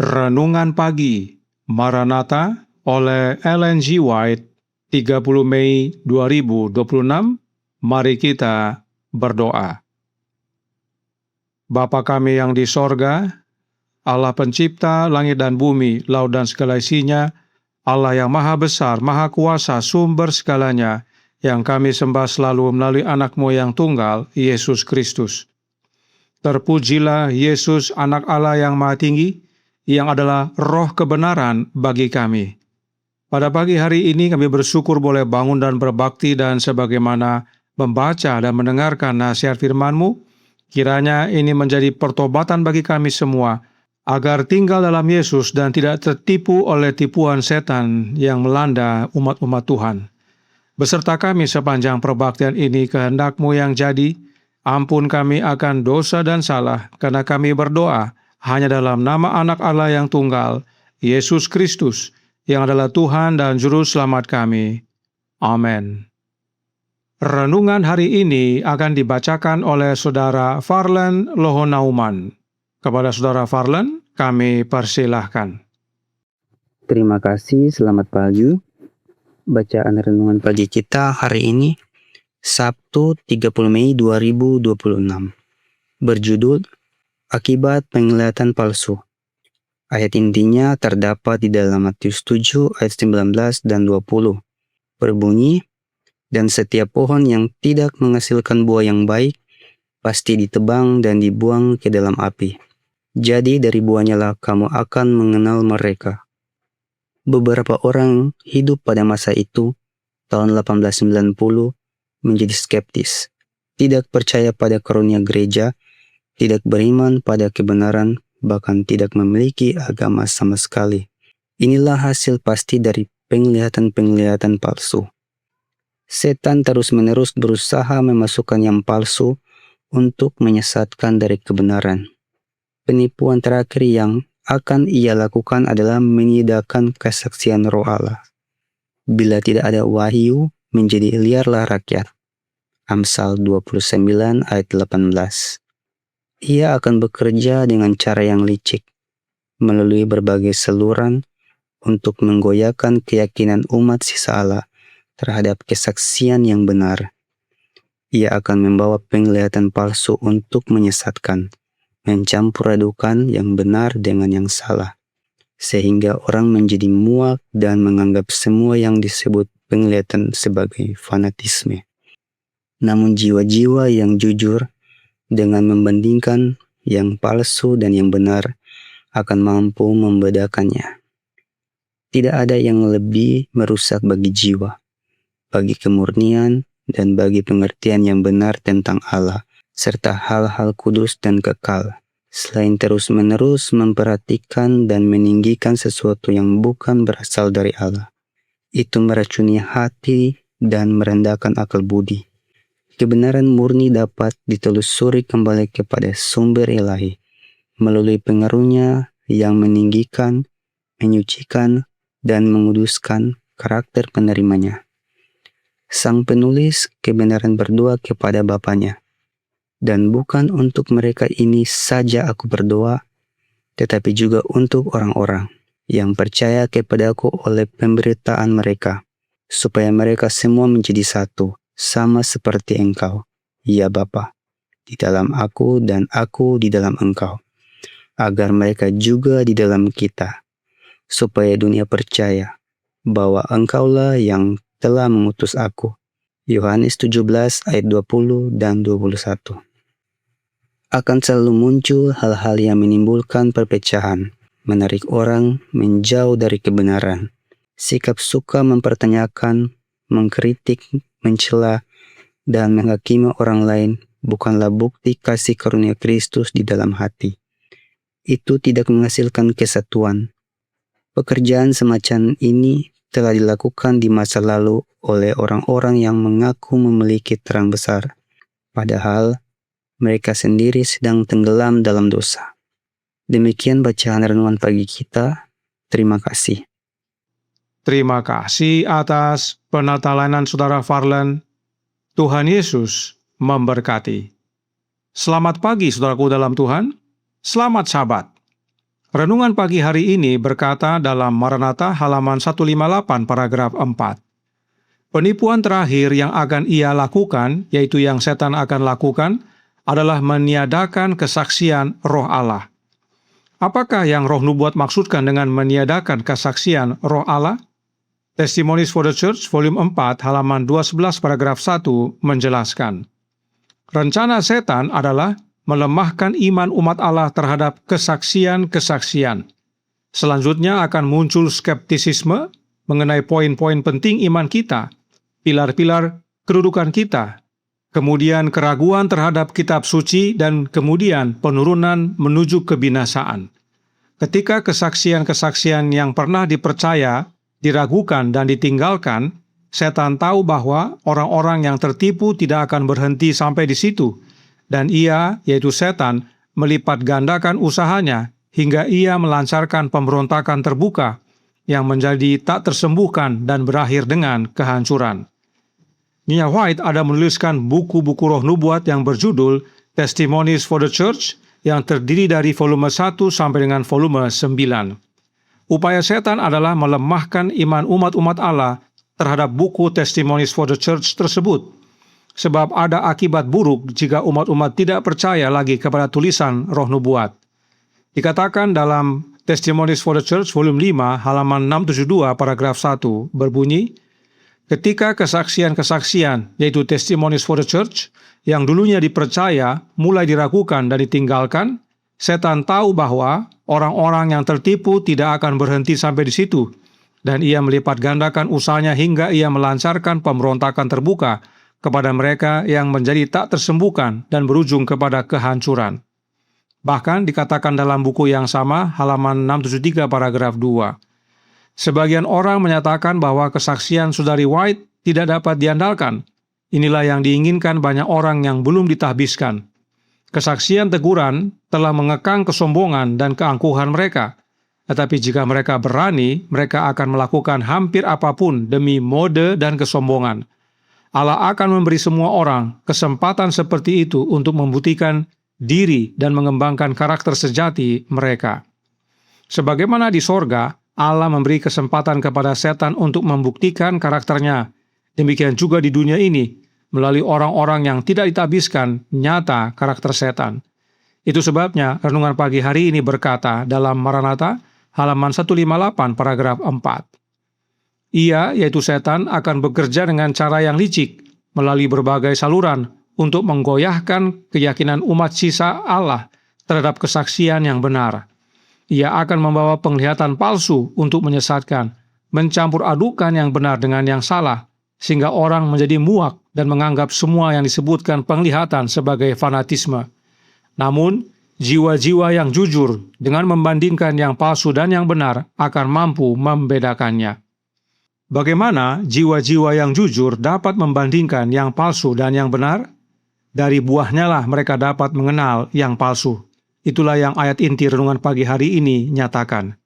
Renungan Pagi Maranatha oleh Ellen G. White, 30 Mei 2026. Mari kita berdoa. Bapa kami yang di sorga, Allah pencipta langit dan bumi, laut dan segala isinya, Allah yang maha besar, maha kuasa, sumber segalanya, yang kami sembah selalu melalui anak-Mu yang tunggal, Yesus Kristus. Terpujilah Yesus, anak Allah yang maha tinggi, yang adalah roh kebenaran bagi kami. Pada pagi hari ini kami bersyukur boleh bangun dan berbakti, dan sebagaimana membaca dan mendengarkan nasihat firman-Mu, kiranya ini menjadi pertobatan bagi kami semua, agar tinggal dalam Yesus dan tidak tertipu oleh tipuan setan yang melanda umat-umat Tuhan. Beserta kami sepanjang perbaktian ini, kehendak-Mu yang jadi. Ampun kami akan dosa dan salah, karena kami berdoa hanya dalam nama anak Allah yang tunggal, Yesus Kristus, yang adalah Tuhan dan Juru Selamat kami. Amin. Renungan hari ini akan dibacakan oleh Saudara Farlen Lohonauman. Kepada Saudara Farlen, kami persilahkan. Terima kasih, selamat pagi. Bacaan renungan pagi kita hari ini, Sabtu 30 Mei 2026. Berjudul, Akibat Penglihatan Palsu. Ayat intinya terdapat di dalam Matius 7 ayat 19 dan 20. Berbunyi, dan setiap pohon yang tidak menghasilkan buah yang baik, pasti ditebang dan dibuang ke dalam api. Jadi dari buahnya lah kamu akan mengenal mereka. Beberapa orang hidup pada masa itu, tahun 1890, menjadi skeptis, tidak percaya pada karunia gereja, tidak beriman pada kebenaran, bahkan tidak memiliki agama sama sekali. Inilah hasil pasti dari penglihatan-penglihatan palsu. Setan terus-menerus berusaha memasukkan yang palsu untuk menyesatkan dari kebenaran. Penipuan terakhir yang akan ia lakukan adalah menyidakkan kesaksian Roh Allah. Bila tidak ada wahyu, menjadi liarlah rakyat. Amsal 29 ayat 18. Ia akan bekerja dengan cara yang licik, melalui berbagai saluran untuk menggoyahkan keyakinan umat sisa Allah terhadap kesaksian yang benar. Ia akan membawa penglihatan palsu untuk menyesatkan, mencampur adukan yang benar dengan yang salah, sehingga orang menjadi muak dan menganggap semua yang disebut penglihatan sebagai fanatisme. Namun jiwa-jiwa yang jujur dengan membandingkan yang palsu dan yang benar akan mampu membedakannya. Tidak ada yang lebih merusak bagi jiwa, bagi kemurnian, dan bagi pengertian yang benar tentang Allah, serta hal-hal kudus dan kekal, selain terus-menerus memperhatikan dan meninggikan sesuatu yang bukan berasal dari Allah. Itu meracuni hati dan merendahkan akal budi. Kebenaran murni dapat ditelusuri kembali kepada sumber ilahi melalui pengaruhnya yang meninggikan, menyucikan, dan menguduskan karakter penerimanya. Sang penulis kebenaran berdoa kepada Bapanya, dan bukan untuk mereka ini saja aku berdoa, tetapi juga untuk orang-orang yang percaya kepadaku oleh pemberitaan mereka, supaya mereka semua menjadi satu, sama seperti Engkau, ya Bapa, di dalam aku dan aku di dalam Engkau, agar mereka juga di dalam kita, supaya dunia percaya bahwa Engkaulah yang telah mengutus aku. Yohanes 17 ayat 20 dan 21. Akan selalu muncul hal-hal yang menimbulkan perpecahan, menarik orang menjauh dari kebenaran. Sikap suka mempertanyakan, mengkritik, mencela, dan menghakimi orang lain bukanlah bukti kasih karunia Kristus di dalam hati. Itu tidak menghasilkan kesatuan. Pekerjaan semacam ini telah dilakukan di masa lalu oleh orang-orang yang mengaku memiliki terang besar, padahal mereka sendiri sedang tenggelam dalam dosa. Demikian bacaan renungan pagi kita. Terima kasih. Terima kasih atas penatalanan Saudara Farlen. Tuhan Yesus memberkati. Selamat pagi saudaraku dalam Tuhan. Selamat Sabat. Renungan pagi hari ini berkata dalam Maranatha halaman 158 paragraf 4. Penipuan terakhir yang akan ia lakukan, yaitu yang setan akan lakukan, adalah meniadakan kesaksian Roh Allah. Apakah yang Roh Nubuat maksudkan dengan meniadakan kesaksian Roh Allah? Testimonies for the Church, volume 4, halaman 211 paragraf 1 menjelaskan. Rencana setan adalah melemahkan iman umat Allah terhadap kesaksian-kesaksian. Selanjutnya akan muncul skeptisisme mengenai poin-poin penting iman kita, pilar-pilar kedudukan kita, kemudian keraguan terhadap kitab suci, dan kemudian penurunan menuju kebinasaan. Ketika kesaksian-kesaksian yang pernah dipercaya diragukan dan ditinggalkan, setan tahu bahwa orang-orang yang tertipu tidak akan berhenti sampai di situ, dan ia, yaitu setan, melipat gandakan usahanya hingga ia melancarkan pemberontakan terbuka yang menjadi tak tersembuhkan dan berakhir dengan kehancuran. Nyonya White ada menuliskan buku-buku Roh Nubuat yang berjudul Testimonies for the Church yang terdiri dari volume 1 sampai dengan volume 9. Upaya setan adalah melemahkan iman umat-umat Allah terhadap buku Testimonies for the Church tersebut. Sebab ada akibat buruk jika umat-umat tidak percaya lagi kepada tulisan Roh Nubuat. Dikatakan dalam Testimonies for the Church volume 5 halaman 672 paragraf 1 berbunyi, ketika kesaksian-kesaksian yaitu Testimonies for the Church yang dulunya dipercaya mulai diragukan dan ditinggalkan, setan tahu bahwa orang-orang yang tertipu tidak akan berhenti sampai di situ, dan ia melipat gandakan usahanya hingga ia melancarkan pemberontakan terbuka kepada mereka yang menjadi tak tersembuhkan dan berujung kepada kehancuran. Bahkan dikatakan dalam buku yang sama, halaman 673 paragraf 2. Sebagian orang menyatakan bahwa kesaksian Saudari White tidak dapat diandalkan. Inilah yang diinginkan banyak orang yang belum ditahbiskan. Kesaksian teguran telah mengekang kesombongan dan keangkuhan mereka. Tetapi jika mereka berani, mereka akan melakukan hampir apapun demi mode dan kesombongan. Allah akan memberi semua orang kesempatan seperti itu untuk membuktikan diri dan mengembangkan karakter sejati mereka. Sebagaimana di sorga, Allah memberi kesempatan kepada setan untuk membuktikan karakternya. Demikian juga di dunia ini, melalui orang-orang yang tidak ditabiskan nyata karakter setan. Itu sebabnya renungan pagi hari ini berkata dalam Maranatha, halaman 158 paragraf 4. Ia, yaitu setan, akan bekerja dengan cara yang licik, melalui berbagai saluran, untuk menggoyahkan keyakinan umat sisa Allah terhadap kesaksian yang benar. Ia akan membawa penglihatan palsu untuk menyesatkan, mencampur adukan yang benar dengan yang salah, sehingga orang menjadi muak dan menganggap semua yang disebutkan penglihatan sebagai fanatisme. Namun, jiwa-jiwa yang jujur dengan membandingkan yang palsu dan yang benar akan mampu membedakannya. Bagaimana jiwa-jiwa yang jujur dapat membandingkan yang palsu dan yang benar? Dari buahnya lah mereka dapat mengenal yang palsu. Itulah yang ayat inti renungan pagi hari ini nyatakan.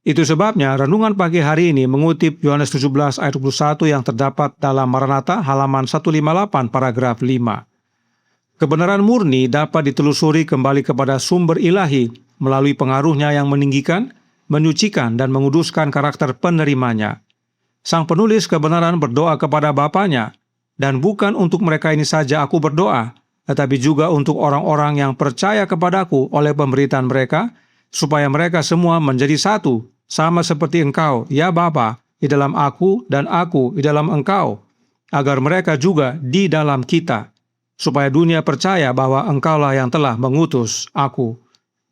Itu sebabnya renungan pagi hari ini mengutip Yohanes 17 ayat 21 yang terdapat dalam Maranatha halaman 158 paragraf 5. Kebenaran murni dapat ditelusuri kembali kepada sumber ilahi melalui pengaruhnya yang meninggikan, menyucikan, dan menguduskan karakter penerimanya. Sang penulis kebenaran berdoa kepada Bapanya, dan bukan untuk mereka ini saja aku berdoa, tetapi juga untuk orang-orang yang percaya kepadaku oleh pemberitaan mereka, supaya mereka semua menjadi satu, sama seperti Engkau, ya Bapa, di dalam aku dan aku di dalam Engkau, agar mereka juga di dalam kita, supaya dunia percaya bahwa Engkaulah yang telah mengutus aku.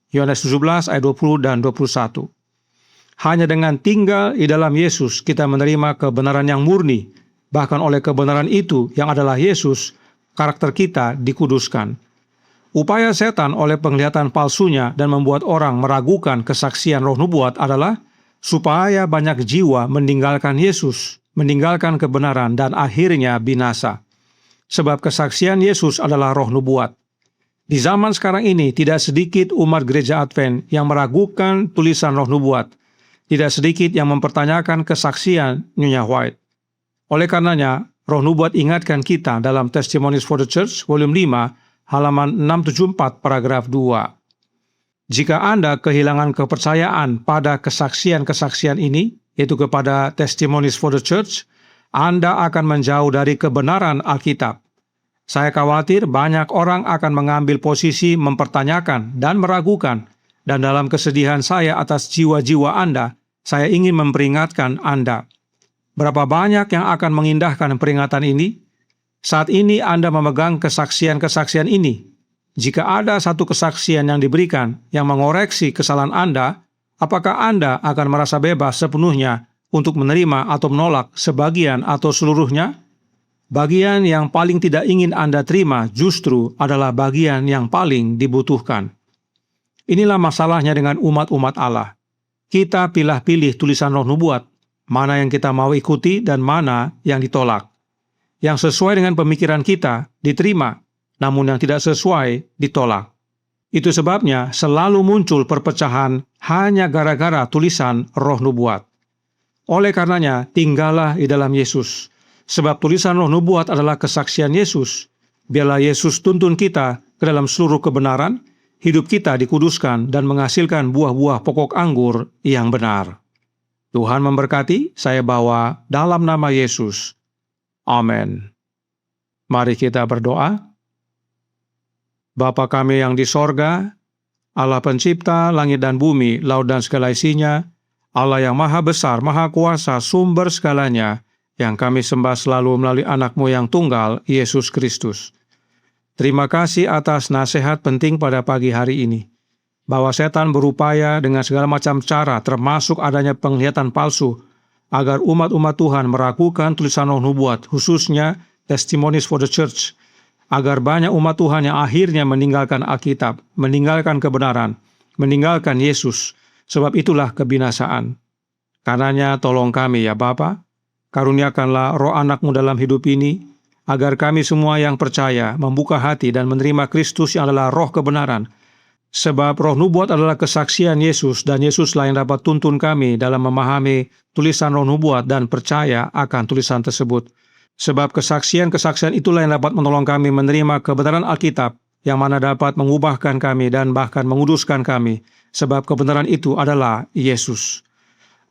Yohanes 17 ayat 20 dan 21. Hanya dengan tinggal di dalam Yesus kita menerima kebenaran yang murni. Bahkan oleh kebenaran itu yang adalah Yesus, karakter kita dikuduskan. Upaya setan oleh penglihatan palsunya dan membuat orang meragukan kesaksian Roh Nubuat adalah supaya banyak jiwa meninggalkan Yesus, meninggalkan kebenaran dan akhirnya binasa. Sebab kesaksian Yesus adalah Roh Nubuat. Di zaman sekarang ini tidak sedikit umat gereja Advent yang meragukan tulisan Roh Nubuat. Tidak sedikit yang mempertanyakan kesaksian Nyonya White. Oleh karenanya, Roh Nubuat ingatkan kita dalam Testimonies for the Church, volume 5, halaman 674, paragraf 2. Jika Anda kehilangan kepercayaan pada kesaksian-kesaksian ini, yaitu kepada Testimonies for the Church, Anda akan menjauh dari kebenaran Alkitab. Saya khawatir banyak orang akan mengambil posisi mempertanyakan dan meragukan, dan dalam kesedihan saya atas jiwa-jiwa Anda, saya ingin memperingatkan Anda. Berapa banyak yang akan mengindahkan peringatan ini? Saat ini Anda memegang kesaksian-kesaksian ini. Jika ada satu kesaksian yang diberikan yang mengoreksi kesalahan Anda, apakah Anda akan merasa bebas sepenuhnya untuk menerima atau menolak sebagian atau seluruhnya? Bagian yang paling tidak ingin Anda terima justru adalah bagian yang paling dibutuhkan. Inilah masalahnya dengan umat-umat Allah. Kita pilih-pilih tulisan Roh Nubuat, mana yang kita mau ikuti dan mana yang ditolak. Yang sesuai dengan pemikiran kita diterima, namun yang tidak sesuai ditolak. Itu sebabnya selalu muncul perpecahan hanya gara-gara tulisan Roh Nubuat. Oleh karenanya, tinggallah di dalam Yesus. Sebab tulisan Roh Nubuat adalah kesaksian Yesus. Biarlah Yesus tuntun kita ke dalam seluruh kebenaran, hidup kita dikuduskan dan menghasilkan buah-buah pokok anggur yang benar. Tuhan memberkati, saya bawa dalam nama Yesus. Amin. Mari kita berdoa. Bapa kami yang di sorga, Allah pencipta langit dan bumi, laut dan segala isinya, Allah yang maha besar, maha kuasa, sumber segalanya, yang kami sembah selalu melalui anak-Mu yang tunggal, Yesus Kristus. Terima kasih atas nasihat penting pada pagi hari ini, bahwa setan berupaya dengan segala macam cara, termasuk adanya penglihatan palsu, agar umat-umat Tuhan meragukan tulisan Roh Nubuat, khususnya Testimonies for the Church, agar banyak umat Tuhan yang akhirnya meninggalkan Alkitab, meninggalkan kebenaran, meninggalkan Yesus, sebab itulah kebinasaan. Karenanya tolong kami ya Bapa, karuniakanlah roh anak-Mu dalam hidup ini, agar kami semua yang percaya membuka hati dan menerima Kristus yang adalah roh kebenaran. Sebab Roh Nubuat adalah kesaksian Yesus, dan Yesuslah yang dapat tuntun kami dalam memahami tulisan Roh Nubuat dan percaya akan tulisan tersebut. Sebab kesaksian-kesaksian itulah yang dapat menolong kami menerima kebenaran Alkitab, yang mana dapat mengubahkan kami dan bahkan menguduskan kami. Sebab kebenaran itu adalah Yesus.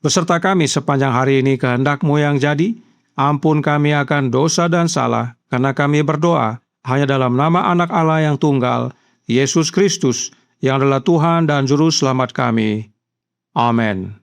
Beserta kami sepanjang hari ini kehendak-Mu yang jadi, ampun kami akan dosa dan salah, karena kami berdoa hanya dalam nama Anak Allah yang tunggal, Yesus Kristus, yang adalah Tuhan dan Juru Selamat kami. Amin.